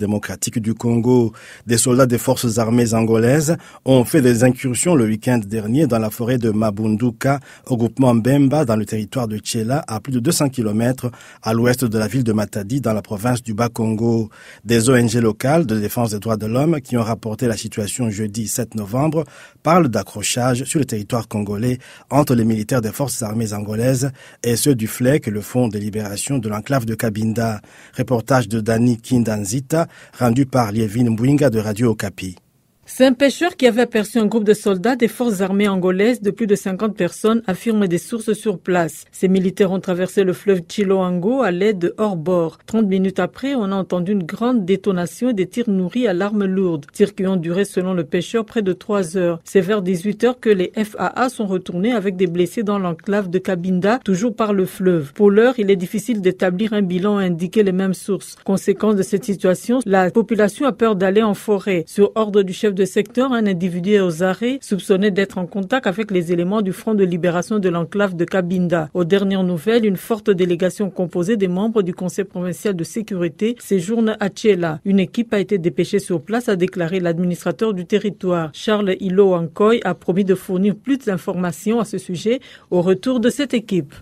démocratique du Congo. Des soldats des forces armées angolaises ont fait des incursions le week-end dernier dans la forêt de Mabunduka, au groupement Mbemba, dans le territoire de Tchela, à plus de 200 km à l'ouest de la ville de Matadi, dans la province du Bas-Congo. Des ONG locales de défense des droits de l'homme qui ont rapporté la situation jeudi 7 novembre parlent d'accrochage sur le territoire congolais entre les militaires des forces armées angolaises et ceux du FLEC, le Front de libération de l'enclave de Cabinda. Reportage de Dani Kindanzita, rendu par Lievine Mbwinga de Radio Okapi. C'est un pêcheur qui avait aperçu un groupe de soldats des forces armées angolaises de plus de 50 personnes, affirment des sources sur place. Ces militaires ont traversé le fleuve Chiloango à l'aide de hors-bord. 30 minutes après, on a entendu une grande détonation et des tirs nourris à l'arme lourde. Tirs qui ont duré, selon le pêcheur, près de 3 heures. C'est vers 18 heures que les FAA sont retournés avec des blessés dans l'enclave de Cabinda, toujours par le fleuve. Pour l'heure, il est difficile d'établir un bilan, a indiqué les mêmes sources. Conséquence de cette situation, la population a peur d'aller en forêt. Sur ordre du chef de secteur, un individu est aux arrêts, soupçonné d'être en contact avec les éléments du Front de libération de l'enclave de Cabinda. Aux dernières nouvelles, une forte délégation composée des membres du Conseil provincial de sécurité séjourne à Tchela. Une équipe a été dépêchée sur place, a déclaré l'administrateur du territoire. Charles Ilo Ankoy a promis de fournir plus d'informations à ce sujet au retour de cette équipe.